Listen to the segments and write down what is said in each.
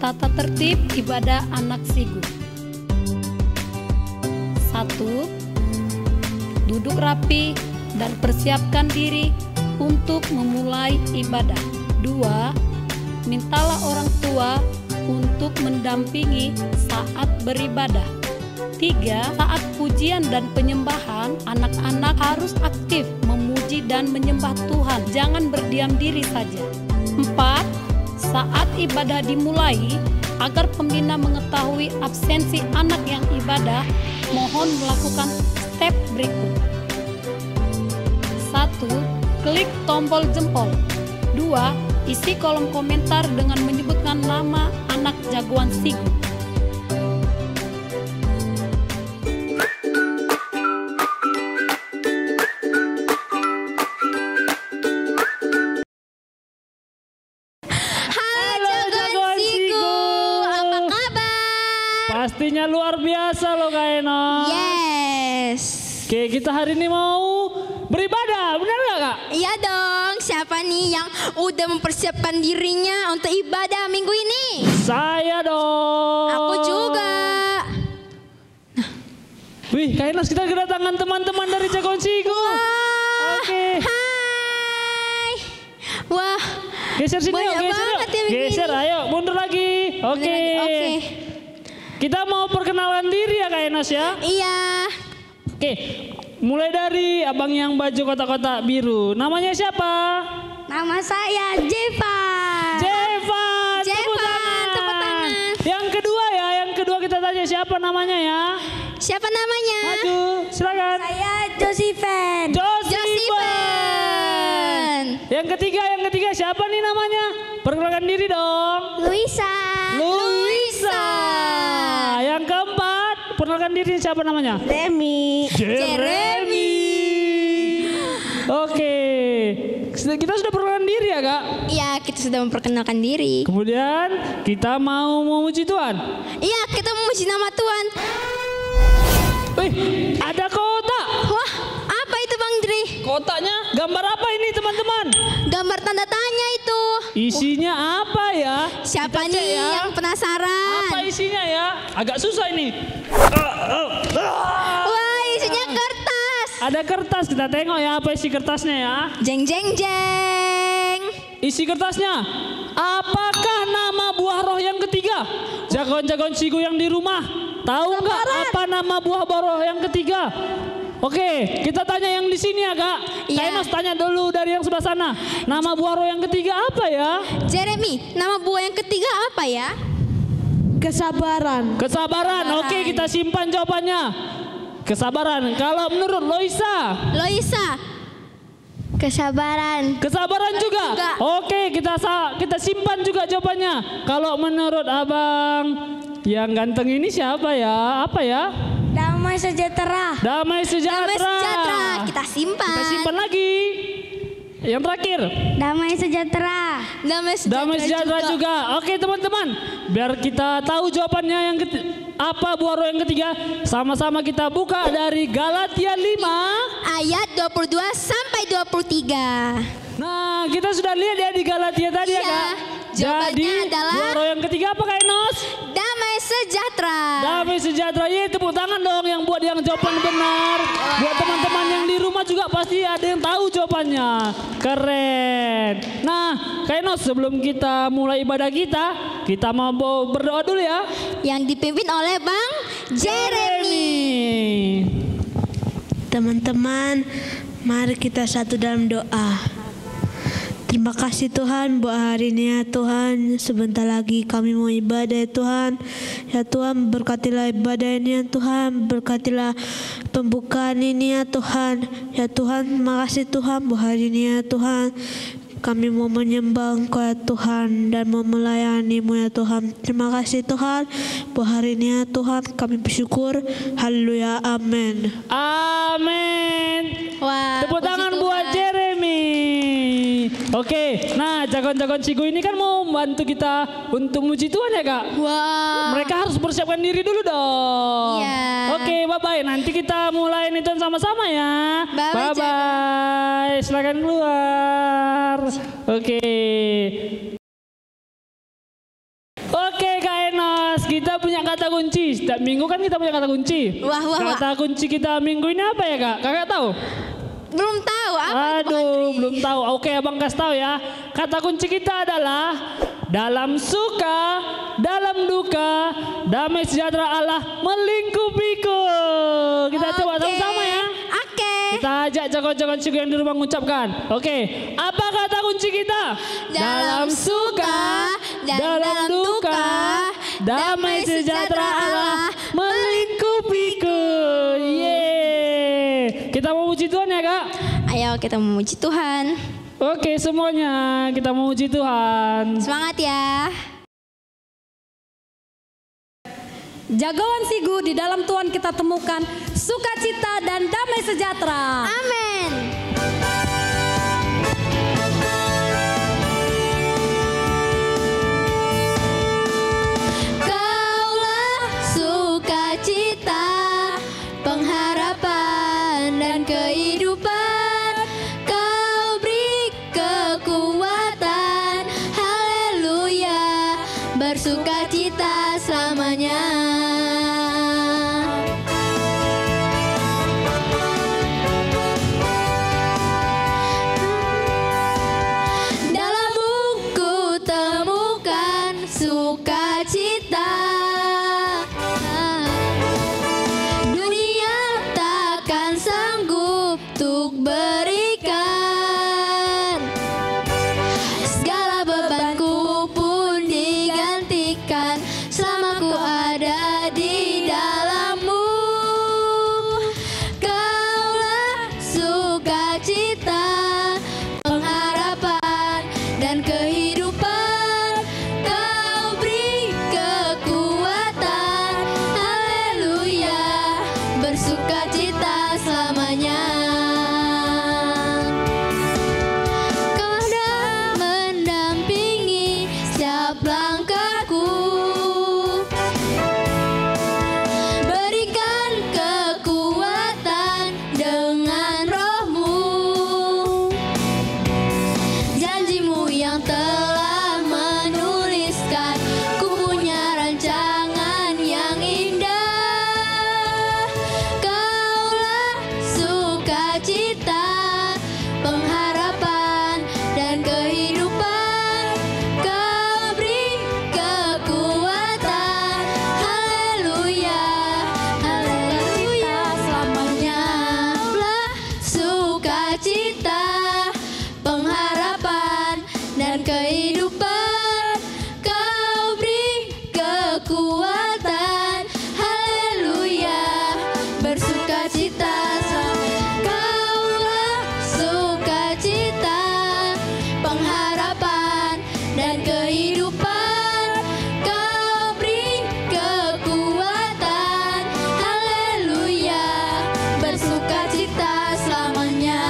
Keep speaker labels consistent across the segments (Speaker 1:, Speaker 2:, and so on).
Speaker 1: Tata tertib ibadah anak Sigu. 1. Duduk rapi dan persiapkan diri untuk memulai ibadah. 2. Mintalah orang tua untuk mendampingi saat beribadah. 3. Saat pujian dan penyembahan, anak-anak harus aktif memuji dan menyembah Tuhan. Jangan berdiam diri saja. 4. Saat ibadah dimulai, agar pembina mengetahui absensi anak yang ibadah, mohon melakukan step berikut. 1. Klik tombol jempol. 2. Isi kolom komentar dengan menyebutkan nama anak jagoan Sigu.
Speaker 2: Pastinya luar biasa loh Kak Enos.
Speaker 3: Yes.
Speaker 2: Oke, kita hari ini mau beribadah, benar gak Kak?
Speaker 3: Iya dong, siapa nih yang udah mempersiapkan dirinya untuk ibadah minggu ini?
Speaker 2: Saya dong.
Speaker 3: Aku juga.
Speaker 2: Wih, Kak Enos, kita kedatangan teman-teman dari Jagoan Sigu.
Speaker 3: Wah,
Speaker 2: Oke.
Speaker 3: hai. Wah,
Speaker 2: Geser sini yuk,
Speaker 3: banyak
Speaker 2: geser yuk.
Speaker 3: banget ya begini.
Speaker 2: Geser, ayo mundur lagi. Oke.
Speaker 3: Oke.
Speaker 2: Kita mau perkenalan diri ya Kak Enos ya.
Speaker 3: Iya.
Speaker 2: Oke, mulai dari abang yang baju kotak-kotak biru. Namanya siapa?
Speaker 3: Nama saya Jevan.
Speaker 2: Jevan. Tepuk
Speaker 3: Jevan, tepuk tangan.
Speaker 2: Yang kedua ya, yang kedua kita tanya siapa namanya ya.
Speaker 3: Siapa namanya?
Speaker 2: Maju, silakan.
Speaker 3: Saya Josiven.
Speaker 2: Josiven. Yang ketiga siapa nih namanya? Perkenalkan diri dong.
Speaker 3: Luisa.
Speaker 2: Luisa. Yang keempat, perkenalkan diri siapa namanya?
Speaker 3: Jeremy.
Speaker 2: Oke, kita sudah perkenalkan diri ya Kak?
Speaker 3: Iya, kita sudah memperkenalkan diri.
Speaker 2: Kemudian kita mau memuji Tuhan.
Speaker 3: Iya, kita memuji nama Tuhan.
Speaker 2: Wih, ada kotak.
Speaker 3: Wah, apa itu Bang Dri?
Speaker 2: Kotaknya gambar apa ini teman-teman?
Speaker 3: Gambar tanda tanya itu.
Speaker 2: Isinya apa ya?
Speaker 3: Siapa
Speaker 2: Kita cek
Speaker 3: nih
Speaker 2: ya.
Speaker 3: yang penasaran?
Speaker 2: Apa isinya ya? Agak susah ini.
Speaker 3: Wah, isinya kertas.
Speaker 2: Ada kertas, kita tengok ya apa isi kertasnya ya.
Speaker 3: Jeng jeng jeng.
Speaker 2: Isi kertasnya, apakah nama buah roh yang ketiga? Jagoan-jagoan Sigu yang di rumah, tahu nggak apa nama buah roh yang ketiga? Oke, kita tanya yang di sini ya Kak.
Speaker 3: Iya.
Speaker 2: Kak Enos tanya dulu dari yang sebelah sana. Nama buah roh yang ketiga apa ya?
Speaker 3: Jeremy, nama buah yang ketiga apa ya?
Speaker 2: Kesabaran. Oke, kita simpan jawabannya. Kesabaran. Kalau menurut Loisa?
Speaker 3: Kesabaran.
Speaker 2: Kesabaran juga. Oke, kita simpan juga jawabannya. Kalau menurut Abang yang ganteng ini siapa ya? Apa ya?
Speaker 3: Damai sejahtera.
Speaker 2: Damai sejahtera.
Speaker 3: Kita simpan.
Speaker 2: Kita simpan lagi. Yang terakhir.
Speaker 3: Damai sejahtera.
Speaker 2: Damai sejahtera juga. Oke teman-teman, biar kita tahu jawabannya yang apa buah roh yang ketiga, sama-sama kita buka dari Galatia 5
Speaker 3: ayat 22 sampai 23.
Speaker 2: Nah, kita sudah lihat ya di Galatia tadi ya Kak.
Speaker 3: Jawabannya
Speaker 2: Jadi
Speaker 3: adalah
Speaker 2: buah roh yang ketiga apa Kak Enos?
Speaker 3: damai sejahtera.
Speaker 2: Damai sejahtera. Ye, tepuk tangan dong yang buat yang jawaban benar. Buat teman-teman yang di rumah juga pasti ada yang tahu jawabannya. Keren. Nah, Kak Enos, sebelum kita mulai ibadah kita mau berdoa dulu ya.
Speaker 3: Yang dipimpin oleh Bang Jeremy.
Speaker 4: Teman-teman, mari kita satu dalam doa. Terima kasih Tuhan buat hari ini ya Tuhan. Sebentar lagi kami mau ibadah ya Tuhan. Ya Tuhan, berkatilah ibadah ini ya Tuhan. Berkatilah pembukaan ini ya Tuhan. Ya Tuhan, terima kasih Tuhan buat hari ini ya Tuhan. Kami mau menyembah Engkau ya Tuhan dan mau melayani-Mu ya Tuhan. Terima kasih Tuhan buat hari ini ya Tuhan. Kami bersyukur. Haleluya. Amin.
Speaker 2: Amin.
Speaker 3: Wah,
Speaker 2: Tepuk
Speaker 3: puji
Speaker 2: tangan
Speaker 3: Tuhan.
Speaker 2: buat Jeremy. Oke, nah jagoan-jagoan Sigu ini kan mau membantu kita untuk muji Tuhan ya Kak.
Speaker 3: Wah.
Speaker 2: Mereka harus persiapkan diri dulu dong.
Speaker 3: Iya.
Speaker 2: Oke, bye-bye. Nanti kita mulai nonton sama-sama ya.
Speaker 3: Bye-bye,
Speaker 2: Bye-bye. Silakan keluar. Oke. Oke, kita punya kata kunci. Setiap minggu kan kita punya kata kunci.
Speaker 3: Wah, wah, wah.
Speaker 2: Kata kunci kita minggu ini apa ya kak? Kakak tahu?
Speaker 3: Belum tahu apa itu, Bang
Speaker 2: Aduh,
Speaker 3: Andri?
Speaker 2: belum tahu. Oke, abang kasih tahu ya. Kata kunci kita adalah dalam suka, dalam duka, damai sejahtera Allah melingkupiku. Kita coba
Speaker 3: Oke.
Speaker 2: sama-sama ya.
Speaker 3: Oke.
Speaker 2: Kita ajak jagoan-jagoan Sigu yang di rumah mengucapkan. Oke, apa kata kunci kita?
Speaker 3: Dalam suka dan dalam duka,
Speaker 2: damai sejahtera Allah melingkupiku. Yeay. Kita mau puji Tuhan ya kak?
Speaker 3: Ayo kita memuji Tuhan.
Speaker 2: Oke semuanya, kita memuji Tuhan.
Speaker 3: Semangat ya.
Speaker 1: Jagoan Sigu, di dalam Tuhan kita temukan sukacita dan damai sejahtera.
Speaker 3: Amin. Kaulah sukacita, pengharapan dan kehidupan. Kau beri kekuatan, haleluya, bersukacita selamanya. Dalam buku temukan sukacita. Dunia takkan sanggup untuk berikan. Segala bebanku pun digantikan selama ku ada di dalammu. Kaulah sukacita, pengharapan dan kehidupan. Kau beri kekuatan, haleluya, bersukacita selamanya. Kau ada mendampingi setiap langkahku, berikan kekuatan dengan roh-Mu. Janjimu yang telah menuliskan, ku punya rancangan yang indah. Kaulah sukacita, pengharapan dan kehidupan. Kau beri kekuatan, haleluya, haleluya selamanya. Kaulah sukacita, pengharapan dan kehidupan. Kau beri kekuatan, haleluya, bersukacita selamanya. Kaulah sukacita, pengharapan dan kehidupan. Kau beri kekuatan, haleluya, bersukacita selamanya.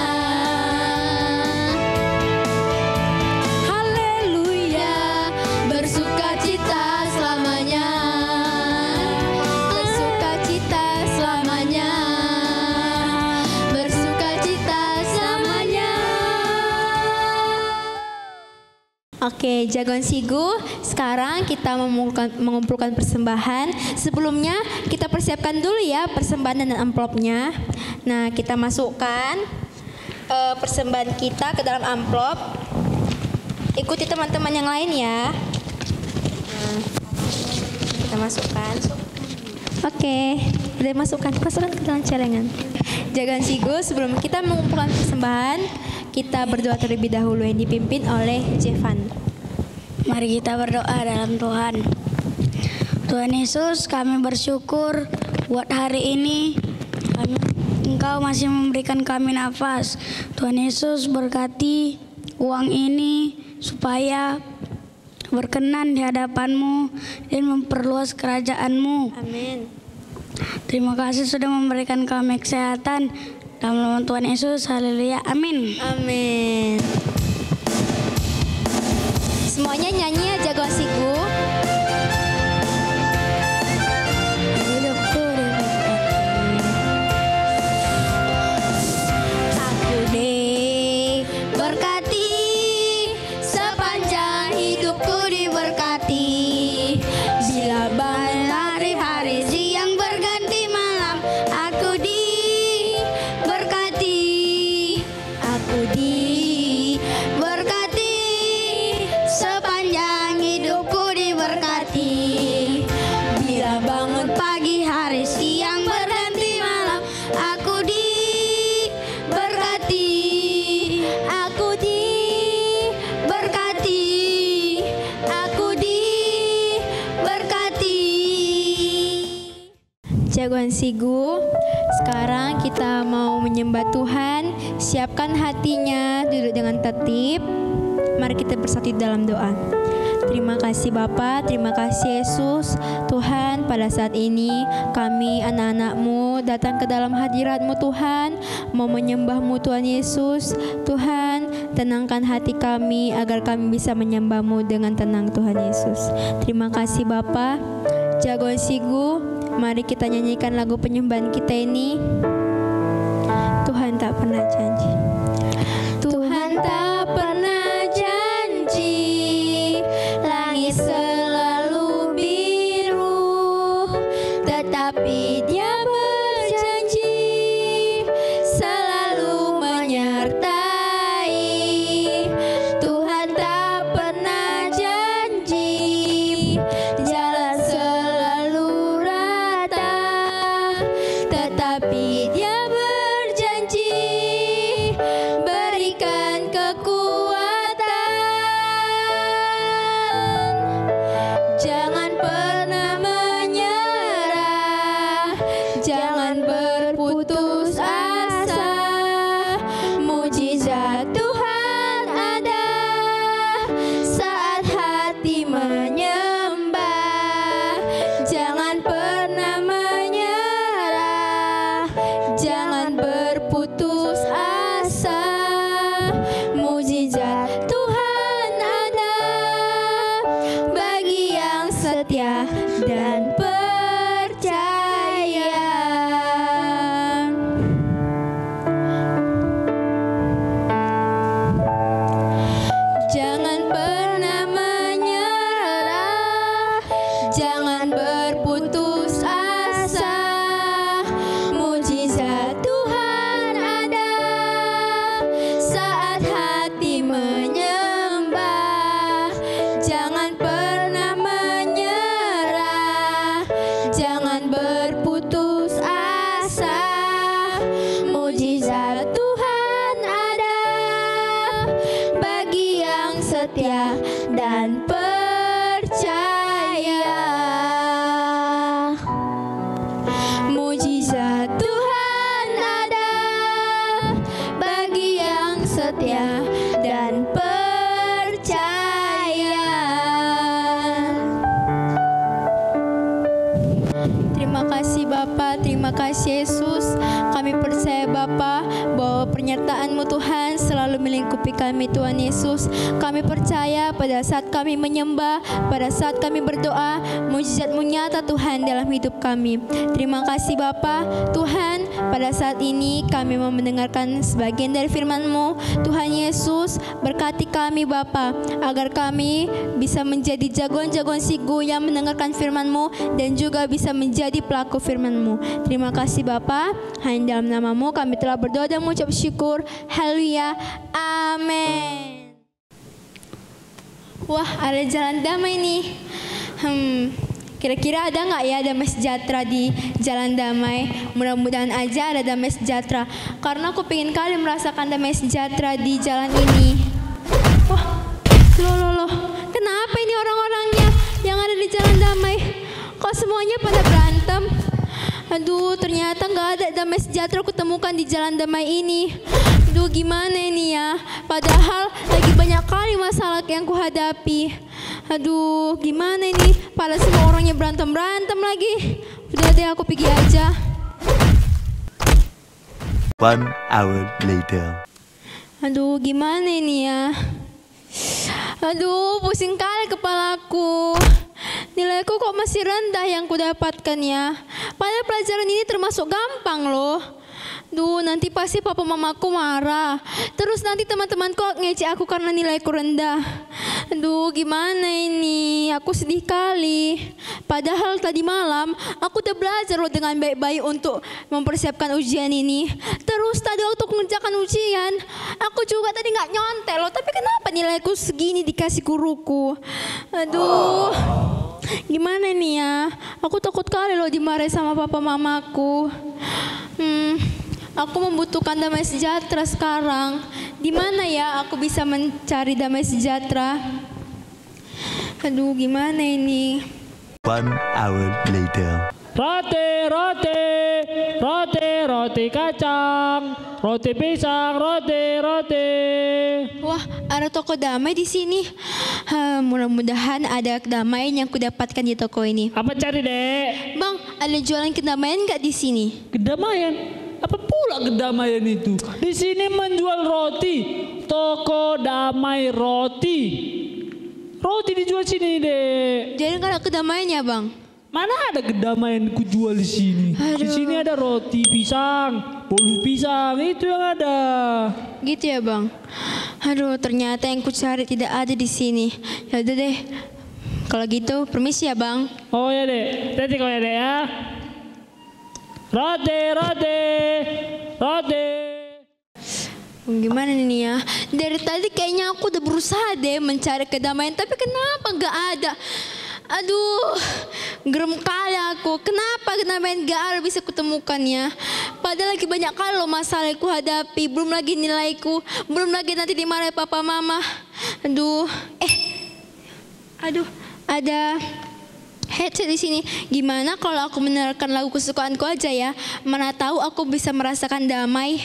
Speaker 3: Haleluya, bersukacita selamanya. Bersukacita selamanya. Bersukacita selamanya. Oke, jagoan Sigu, sekarang kita mengumpulkan persembahan. Sebelumnya kita persiapkan dulu ya persembahan dan amplopnya. Nah, kita masukkan persembahan kita ke dalam amplop. Ikuti teman-teman yang lain ya. Nah, kita masukkan. Oke, udah masukkan ke dalam celengan. Jagoan Sigu, sebelum kita mengumpulkan persembahan, kita berdoa terlebih dahulu yang dipimpin oleh Jevan.
Speaker 5: Mari kita berdoa dalam Tuhan. Tuhan Yesus, kami bersyukur buat hari ini. Engkau masih memberikan kami nafas. Tuhan Yesus, berkati uang ini supaya berkenan di hadapan-Mu dan memperluas kerajaan-Mu.
Speaker 3: Amin.
Speaker 5: Terima kasih sudah memberikan kami kesehatan. Dalam nama Tuhan Yesus, haleluya, amin.
Speaker 3: Amin. Semuanya nyanyi ya jagoan Sigu.
Speaker 5: Hidupku diberkati.
Speaker 3: Aku diberkati, sepanjang hidupku diberkati. Bila banyak Jagoan Sigu, sekarang kita mau menyembah Tuhan. Siapkan hatinya, duduk dengan tertib. Mari kita bersatu dalam doa. Terima kasih Bapa, terima kasih Yesus. Tuhan, pada saat ini kami anak-anak-Mu datang ke dalam hadirat-Mu Tuhan, mau menyembah-Mu Tuhan Yesus. Tuhan, tenangkan hati kami agar kami bisa menyembah-Mu dengan tenang Tuhan Yesus. Terima kasih Bapa. Jagoan Sigu, mari kita nyanyikan lagu penyembahan kita ini. Tuhan tak pernah janji. Tuhan tak pernah janji langit selalu biru, tetapi Dia berjanji selalu menyertai. Tuhan tak pernah janji jalan selalu rata, tetapi Dia berjanji berikan kekuatan. Jangan pernah menyerah, jangan berputus asa. Mujizat Tuhan ada saat hati menyembah. Jangan pernah menyerah, jangan berputus asa. Mujizat Tuhan ada bagi yang setia dan percaya. Jangan pernah menyerah, jangan berputus asa. Mujizat Tuhan ada saat hati menyembah. Jangan pernah menyerah, jangan berputus asa. Mujizat Tuhan ada bagi yang setia dan percaya. Mujizat Tuhan ada bagi yang setia dan percaya. Terima kasih Bapa, terima kasih Yesus. Kami percaya Bapa bahwa pernyataan-Mu Tuhan selalu melingkupi kami Tuhan Yesus. Kami percaya pada saat kami menyembah, pada saat kami berdoa, mujizat-Mu nyata Tuhan dalam hidup kami. Terima kasih Bapa. Tuhan, pada saat ini kami mau mendengarkan sebagian dari firman-Mu. Tuhan Yesus, berkati kami Bapa, agar kami bisa menjadi jagoan-jagoan Sigu yang mendengarkan firman-Mu dan juga bisa menjadi pelaku firman-Mu. Terima kasih Bapa. Hanya dalam nama-Mu kami telah berdoa dan mengucap syukur. Haleluya. Amin. Wah, ada jalan damai nih. Kira-kira ada nggak ya damai sejahtera di jalan damai? Mudah-mudahan aja ada damai sejahtera. Karena aku pengen kali merasakan damai sejahtera di jalan ini. Wah, loh. Kenapa ini orang-orangnya yang ada di jalan damai? Kok semuanya pada berantem? Aduh, ternyata nggak ada damai sejahtera aku temukan di jalan damai ini. Aduh, gimana ini ya? Padahal lagi banyak kali masalah yang kuhadapi. Aduh, gimana ini? Padahal semua orangnya berantem lagi. Udah deh, aku pergi aja.
Speaker 6: 1 hour later.
Speaker 3: Aduh, gimana ini ya? Aduh, pusing kali kepalaku. Nilaiku kok masih rendah yang kudapatkan ya. Padahal pelajaran ini termasuk gampang loh. Duh, nanti pasti papa mamaku marah. Terus nanti teman-temanku ngejek aku karena nilaiku rendah. Aduh, gimana ini? Aku sedih kali. Padahal tadi malam aku udah belajar loh dengan baik-baik untuk mempersiapkan ujian ini. Terus tadi waktu mengerjakan ujian, aku juga tadi nggak nyontek loh. Tapi kenapa nilaiku segini dikasih guruku? Aduh, gimana nih ya? Aku takut kali loh dimarahi sama papa mamaku. Aku membutuhkan damai sejahtera sekarang. Di mana ya aku bisa mencari damai sejahtera? Aduh, gimana ini?
Speaker 6: 1 hour later.
Speaker 2: Roti. roti kacang, roti pisang, roti.
Speaker 3: Wah, ada toko damai di sini. Mudah-mudahan ada kedamaian yang kudapatkan di toko ini.
Speaker 2: Apa cari, Dek?
Speaker 3: Bang, ada jualan kedamaian nggak di sini?
Speaker 2: Kedamaian? Apa pula kedamaian itu? Di sini menjual roti. Toko Damai Roti. Roti dijual sini, Dek.
Speaker 3: Jadi nggak ada kedamaian ya, Bang?
Speaker 2: Mana ada kedamaian ku jual di sini? Di sini ada roti pisang, bolu pisang, itu yang ada.
Speaker 3: Gitu ya, Bang. Aduh, ternyata yang ku cari tidak ada di sini. Ya udah deh. Kalau gitu, permisi ya, Bang.
Speaker 2: Oh ya, Dek. Nanti kau ya, Dek ya. Roti.
Speaker 3: Gimana nih ya? Dari tadi kayaknya aku udah berusaha deh mencari kedamaian, tapi kenapa nggak ada? Aduh, gerem kali aku. Kenapa kedamaian nggak ada bisa kutemukan ya? Padahal lagi banyak kali loh masalah yang ku hadapi. Belum lagi nilaiku, belum lagi nanti dimarahi papa mama. Aduh, ada headset di sini. Gimana kalau aku mendengarkan lagu kesukaanku aja ya? Mana tahu aku bisa merasakan damai.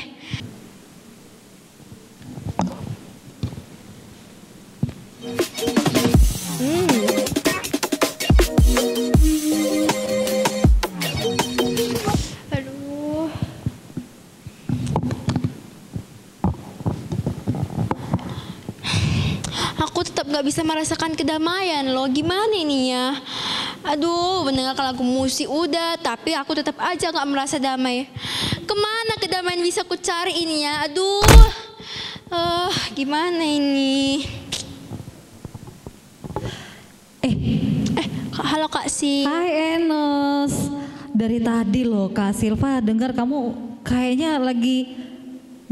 Speaker 3: Aduh. Aku tetap gak bisa merasakan kedamaian loh. Gimana ini ya? Aduh, mendengarkan lagu musik udah, tapi aku tetap aja gak merasa damai. Kemana kedamaian bisa ku cari ini ya? Aduh, gimana ini? Halo Kak Si.
Speaker 7: Hai Enos. Dari tadi loh Kak Silva dengar kamu kayaknya lagi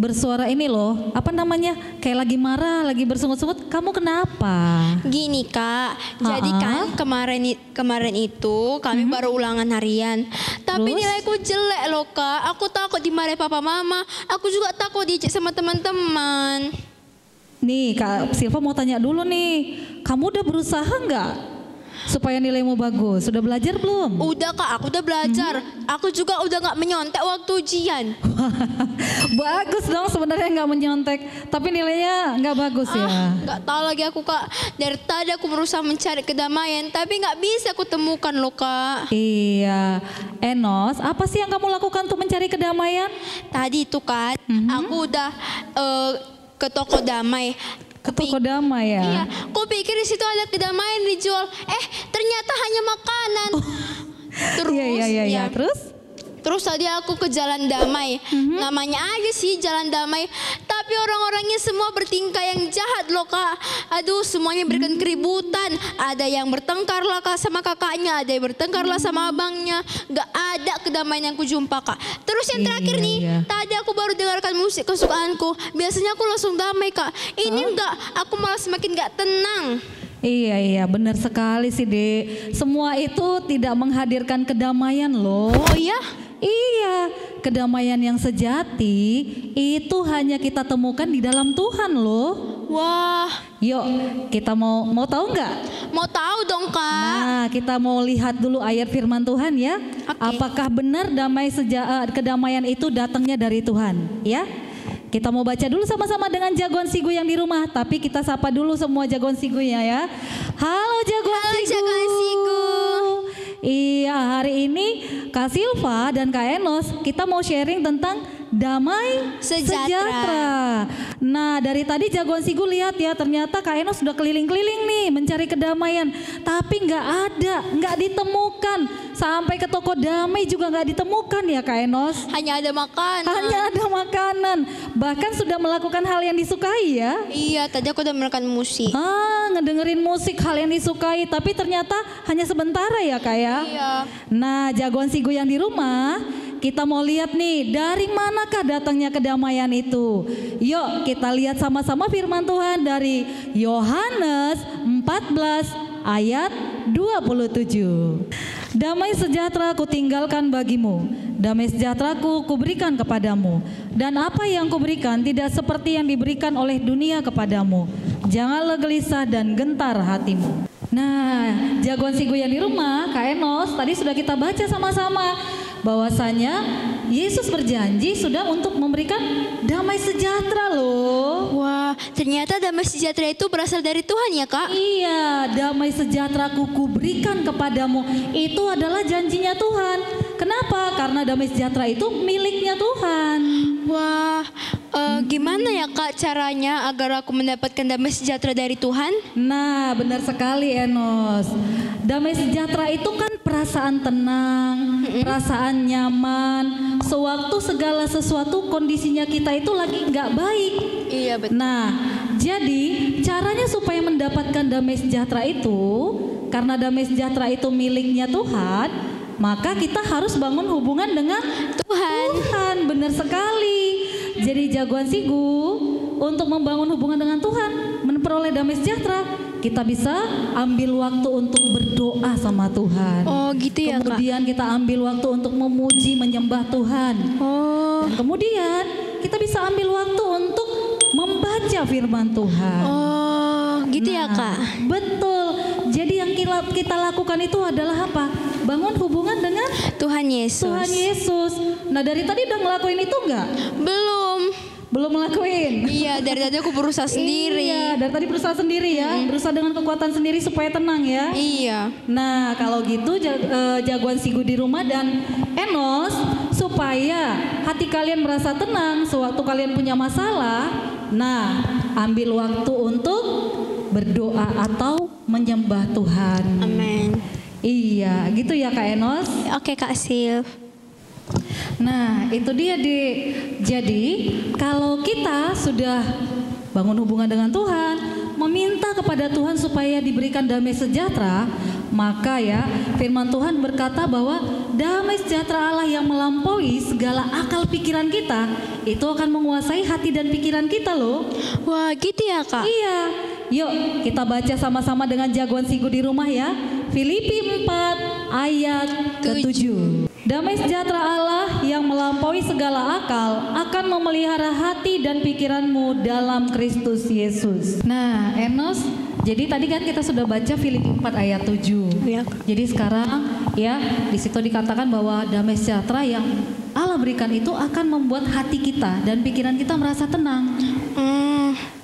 Speaker 7: bersuara ini loh. Apa namanya? Kayak lagi marah, lagi bersungut-sungut. Kamu kenapa?
Speaker 3: Gini Kak, jadi kan kemarin itu kami baru ulangan harian. Tapi
Speaker 7: Terus?
Speaker 3: nilaiku jelek loh Kak. Aku takut dimarahi papa mama. Aku juga takut diajak sama teman-teman.
Speaker 7: Nih Kak Silva mau tanya dulu nih. Kamu udah berusaha nggak supaya nilaimu bagus? Sudah belajar belum?
Speaker 3: Udah Kak, aku udah belajar. Aku juga udah gak menyontek waktu ujian.
Speaker 7: Bagus dong sebenarnya nggak menyontek. Tapi nilainya nggak bagus ya.
Speaker 3: Gak tahu lagi aku Kak. Dari tadi aku berusaha mencari kedamaian, tapi gak bisa aku temukan loh Kak.
Speaker 7: Iya. Enos, apa sih yang kamu lakukan untuk mencari kedamaian?
Speaker 3: Tadi itu kan, aku udah ke toko damai.
Speaker 7: Ke toko damai ya?
Speaker 3: Iya, aku pikir di situ ada kedamaian dijual. Ternyata hanya makanan. Terus,
Speaker 7: Iya.
Speaker 3: Terus tadi aku ke Jalan Damai. Namanya aja sih Jalan Damai. Tapi orang-orangnya semua bertingkah yang jahat loh Kak. Aduh, semuanya berikan keributan. Ada yang bertengkar lah Kak sama kakaknya. Ada yang bertengkar lah sama abangnya. Gak ada kedamaian yang kujumpa Kak. Terus yang terakhir nih, tadi aku baru dengarkan musik kesukaanku. Biasanya aku langsung damai Kak. Ini enggak, aku malah semakin gak tenang.
Speaker 7: Iya, benar sekali sih Dek. Semua itu tidak menghadirkan kedamaian loh.
Speaker 3: Oh iya?
Speaker 7: Iya, kedamaian yang sejati itu hanya kita temukan di dalam Tuhan loh.
Speaker 3: Wah.
Speaker 7: Yuk, kita mau tahu nggak?
Speaker 3: Mau tahu dong Kak.
Speaker 7: Nah, kita mau lihat dulu ayat firman Tuhan ya. Apakah benar kedamaian itu datangnya dari Tuhan? Ya. Kita mau baca dulu sama-sama dengan jagoan Sigu yang di rumah. Tapi kita sapa dulu semua jagoan Sigunya ya. Halo jagoan Sigu.
Speaker 3: Jagoan Sigu.
Speaker 7: Iya, hari ini Kak Silva dan Kak Enos kita mau sharing tentang damai sejahtera. Nah, dari tadi jagoan Sigu lihat ya, ternyata Kak Enos sudah keliling-keliling nih mencari kedamaian, tapi nggak ditemukan. Sampai ke toko damai juga nggak ditemukan ya Kak Enos.
Speaker 3: Hanya ada makanan.
Speaker 7: Hanya ada makanan. Bahkan sudah melakukan hal yang disukai ya.
Speaker 3: Iya, tadi aku udah mendengarkan musik.
Speaker 7: Ngedengerin musik hal yang disukai, tapi ternyata hanya sementara ya Kak ya.
Speaker 3: Iya.
Speaker 7: Nah, jagoan Sigu yang di rumah, kita mau lihat nih dari manakah datangnya kedamaian itu. Yuk kita lihat sama-sama firman Tuhan dari Yohanes 14 ayat 27. Damai sejahtera ku tinggalkan bagimu, damai sejahtera ku berikan kepadamu. Dan apa yang kuberikan tidak seperti yang diberikan oleh dunia kepadamu. Janganlah gelisah dan gentar hatimu. Nah, jagoan Sigu yang di rumah, Kak Enos, tadi sudah kita baca sama-sama. bahwasanya Yesus berjanji sudah untuk memberikan damai sejahtera loh.
Speaker 3: Wah, ternyata damai sejahtera itu berasal dari Tuhan ya Kak?
Speaker 7: Iya, damai sejahtera ku berikan kepadamu. Itu adalah janjinya Tuhan. Kenapa? Karena damai sejahtera itu miliknya Tuhan.
Speaker 3: Wah, gimana ya Kak caranya agar aku mendapatkan damai sejahtera dari Tuhan?
Speaker 7: Nah, benar sekali Enos. Damai sejahtera itu kan perasaan tenang, perasaan nyaman, sewaktu segala sesuatu kondisinya kita itu lagi nggak baik.
Speaker 3: Iya betul.
Speaker 7: Nah, jadi caranya supaya mendapatkan damai sejahtera itu, karena damai sejahtera itu miliknya Tuhan, maka kita harus bangun hubungan dengan Tuhan. Benar sekali. Jadi jagoan Sigu, untuk membangun hubungan dengan Tuhan, memperoleh damai sejahtera, kita bisa ambil waktu untuk berdoa sama Tuhan.
Speaker 3: Oh gitu ya Kak.
Speaker 7: Kemudian kita ambil waktu untuk memuji, menyembah Tuhan.
Speaker 3: Oh.
Speaker 7: Dan kemudian kita bisa ambil waktu untuk membaca firman Tuhan.
Speaker 3: Oh gitu ya Kak.
Speaker 7: Betul. Jadi yang kita lakukan itu adalah apa? Bangun hubungan dengan
Speaker 3: Tuhan Yesus.
Speaker 7: Tuhan Yesus. Nah dari tadi udah ngelakuin itu enggak? Belum ngelakuin.
Speaker 3: Iya, dari tadi aku berusaha sendiri.
Speaker 7: Iya, dari tadi berusaha sendiri ya. Berusaha dengan kekuatan sendiri supaya tenang ya.
Speaker 3: Iya.
Speaker 7: Nah, kalau gitu jagoan Sigu di rumah dan Enos, supaya hati kalian merasa tenang sewaktu kalian punya masalah. Nah, ambil waktu untuk berdoa atau menyembah Tuhan.
Speaker 3: Amin.
Speaker 7: Iya, gitu ya Kak Enos.
Speaker 3: Oke Kak Sil.
Speaker 7: Nah, itu dia Dek. Jadi, kalau kita sudah bangun hubungan dengan Tuhan, meminta kepada Tuhan supaya diberikan damai sejahtera, maka ya firman Tuhan berkata bahwa damai sejahtera Allah yang melampaui segala akal pikiran kita, itu akan menguasai hati dan pikiran kita loh.
Speaker 3: Wah, gitu ya Kak?
Speaker 7: Iya. Yuk, kita baca sama-sama dengan jagoan Sigu di rumah ya. Filipi 4 ayat ke-7. Damai sejahtera Allah yang melampaui segala akal akan memelihara hati dan pikiranmu dalam Kristus Yesus. Nah, Enos, jadi tadi kan kita sudah baca Filipi 4 ayat 7.
Speaker 3: Ya.
Speaker 7: Jadi sekarang ya di situ dikatakan bahwa damai sejahtera yang Allah berikan itu akan membuat hati kita dan pikiran kita merasa tenang.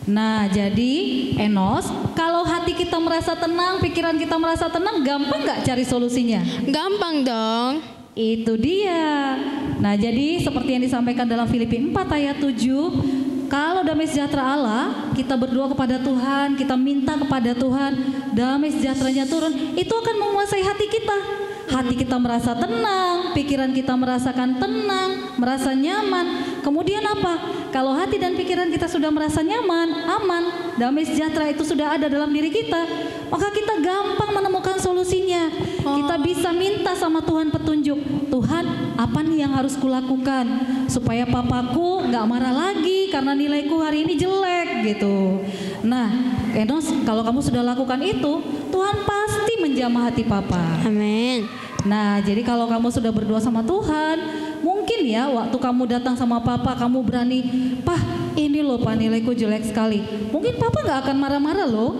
Speaker 7: Nah, jadi Enos, kalau hati kita merasa tenang, pikiran kita merasa tenang, gampang nggak cari solusinya?
Speaker 3: Gampang dong.
Speaker 7: Itu dia. Nah, jadi seperti yang disampaikan dalam Filipi 4 ayat 7, kalau damai sejahtera Allah, kita berdoa kepada Tuhan, kita minta kepada Tuhan, damai sejahteranya turun, itu akan menguasai hati kita. Hati kita merasa tenang, pikiran kita merasakan tenang, merasa nyaman. Kemudian apa? Kalau hati dan pikiran kita sudah merasa nyaman, aman, damai sejahtera itu sudah ada dalam diri kita, maka kita gampang menemukan solusinya. Kita bisa minta sama Tuhan petunjuk. Tuhan, apa nih yang harus kulakukan supaya papaku nggak marah lagi karena nilaiku hari ini jelek gitu. Nah, Enos, kalau kamu sudah lakukan itu, Tuhan pasti menjamah hati papa.
Speaker 3: Amin.
Speaker 7: Nah, jadi kalau kamu sudah berdoa sama Tuhan, mungkin ya waktu kamu datang sama papa, kamu berani, "Pah, ini loh Pak, nilaiku jelek sekali." Mungkin papa nggak akan marah-marah loh.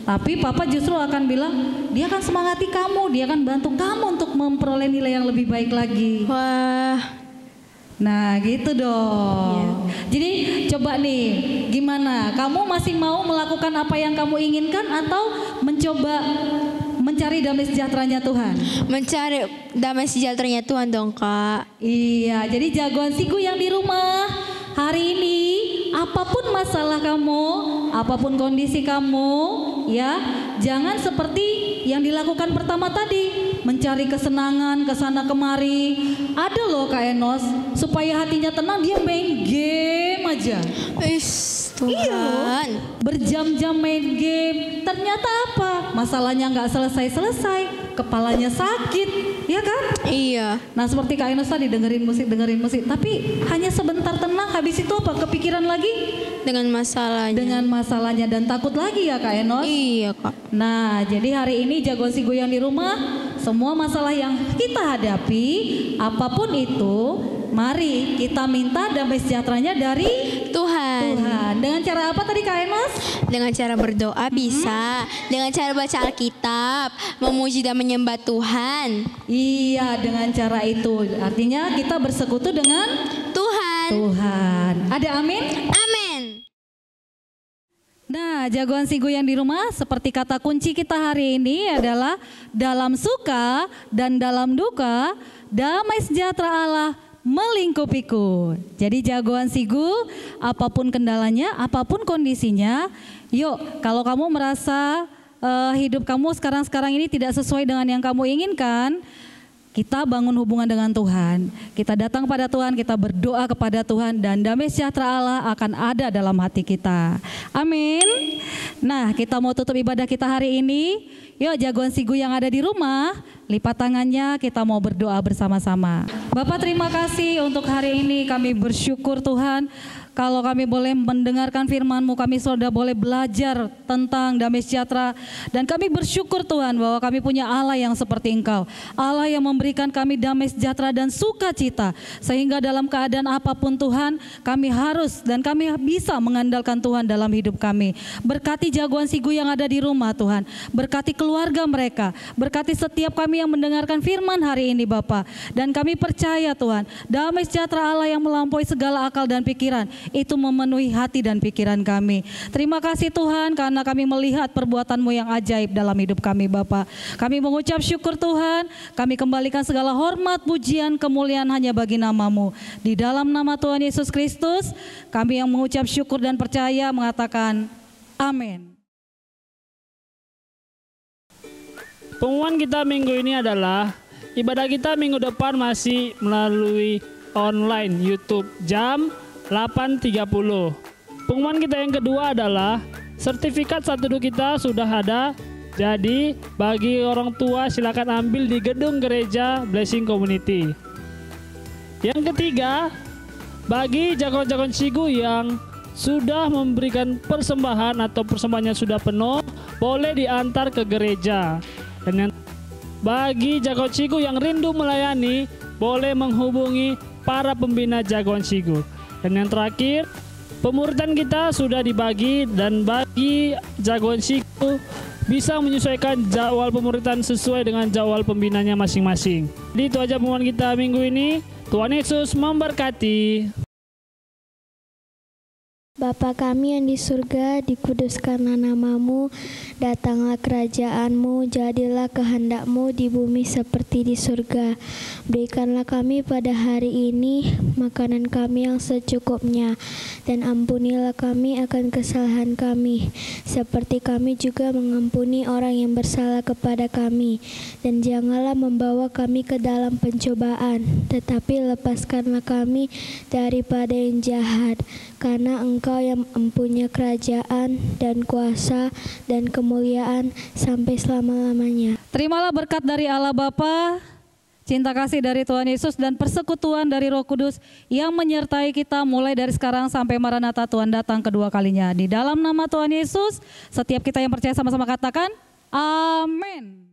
Speaker 7: Tapi papa justru akan bilang, dia akan semangati kamu, dia akan bantu kamu untuk memperoleh nilai yang lebih baik lagi.
Speaker 3: Wah.
Speaker 7: Nah gitu dong.
Speaker 3: Ya.
Speaker 7: Jadi coba nih, gimana? Kamu masih mau melakukan apa yang kamu inginkan atau mencoba mencari damai sejahteranya Tuhan?
Speaker 3: Mencari damai sejahteranya Tuhan dong Kak.
Speaker 7: Iya, jadi jagoan Sigu yang di rumah hari ini, apapun masalah kamu, apapun kondisi kamu, ya jangan seperti yang dilakukan pertama tadi, mencari kesenangan kesana kemari. Ada loh Kak Enos, supaya hatinya tenang dia main game aja.
Speaker 3: Tuhan.
Speaker 7: Iya, berjam-jam main game. Ternyata apa? Masalahnya nggak selesai-selesai, kepalanya sakit, ya kan?
Speaker 3: Iya.
Speaker 7: Nah seperti Kak Enos tadi dengerin musik, tapi hanya sebentar tenang, habis itu apa? Kepikiran lagi
Speaker 3: Dengan masalahnya.
Speaker 7: Dan takut lagi ya Kak Enos?
Speaker 3: Iya Kak.
Speaker 7: Nah jadi hari ini jagoan Sigu yang di rumah, semua masalah yang kita hadapi, apapun itu, mari kita minta damai sejahteranya dari
Speaker 3: Tuhan.
Speaker 7: Dengan cara apa tadi Kak Enos?
Speaker 3: Dengan cara berdoa bisa, dengan cara baca Alkitab, memuji dan menyembah Tuhan.
Speaker 7: Iya, dengan cara itu. Artinya kita bersekutu dengan Tuhan. Ada amin?
Speaker 3: Amin.
Speaker 7: Nah, jagoan Sigu yang di rumah, seperti kata kunci kita hari ini adalah dalam suka dan dalam duka, damai sejahtera Allah melingkupiku. Jadi jagoan Sigu, apapun kendalanya, apapun kondisinya, yuk kalau kamu merasa hidup kamu sekarang ini tidak sesuai dengan yang kamu inginkan, kita bangun hubungan dengan Tuhan. Kita datang pada Tuhan, kita berdoa kepada Tuhan, dan damai sejahtera Allah akan ada dalam hati kita. Amin. Nah, kita mau tutup ibadah kita hari ini. Yuk jagoan Sigu yang ada di rumah, lipat tangannya, kita mau berdoa bersama-sama. Bapak terima kasih untuk hari ini, kami bersyukur Tuhan. Kalau kami boleh mendengarkan firman-Mu, kami sudah boleh belajar tentang damai sejahtera. Dan kami bersyukur Tuhan bahwa kami punya Allah yang seperti Engkau. Allah yang memberikan kami damai sejahtera dan sukacita. Sehingga dalam keadaan apapun Tuhan, kami harus dan kami bisa mengandalkan Tuhan dalam hidup kami. Berkati jagoan Sigu yang ada di rumah Tuhan. Berkati keluarga mereka. Berkati setiap kami yang mendengarkan firman hari ini Bapa. Dan kami percaya Tuhan, damai sejahtera Allah yang melampaui segala akal dan pikiran itu memenuhi hati dan pikiran kami. Terima kasih Tuhan karena kami melihat perbuatan-Mu yang ajaib dalam hidup kami Bapa. Kami mengucap syukur Tuhan, kami kembalikan segala hormat, pujian, kemuliaan hanya bagi nama-Mu. Di dalam nama Tuhan Yesus Kristus, kami yang mengucap syukur dan percaya mengatakan amin.
Speaker 2: Pengumuman kita minggu ini adalah ibadah kita minggu depan masih melalui online YouTube jam 8.30. Pengumuman kita yang kedua adalah sertifikat satu kita sudah ada. Jadi bagi orang tua silakan ambil di gedung gereja Blessing Community. Yang ketiga, bagi jagoan-jagoan Sigu yang sudah memberikan persembahan atau persembahannya sudah penuh, boleh diantar ke gereja. Dan bagi jagoan Sigu yang rindu melayani, boleh menghubungi para pembina jagoan Sigu. Dan yang terakhir, pemuridan kita sudah dibagi dan bagi jagoan Sigu bisa menyesuaikan jadwal pemuridan sesuai dengan jadwal pembinanya masing-masing. Jadi itu aja pengumuman kita minggu ini. Tuhan Yesus memberkati.
Speaker 5: Bapa kami yang di surga, dikuduskanlah nama-Mu, datanglah kerajaan-Mu, jadilah kehendak-Mu di bumi seperti di surga. Berikanlah kami pada hari ini makanan kami yang secukupnya, dan ampunilah kami akan kesalahan kami, seperti kami juga mengampuni orang yang bersalah kepada kami. Dan janganlah membawa kami ke dalam pencobaan, tetapi lepaskanlah kami daripada yang jahat, karena Engkau yang mempunyai kerajaan dan kuasa dan kemuliaan sampai selama-lamanya.
Speaker 7: Terimalah berkat dari Allah Bapa, cinta kasih dari Tuhan Yesus dan persekutuan dari Roh Kudus yang menyertai kita mulai dari sekarang sampai Maranatha Tuhan datang kedua kalinya. Di dalam nama Tuhan Yesus, setiap kita yang percaya sama-sama katakan, amin.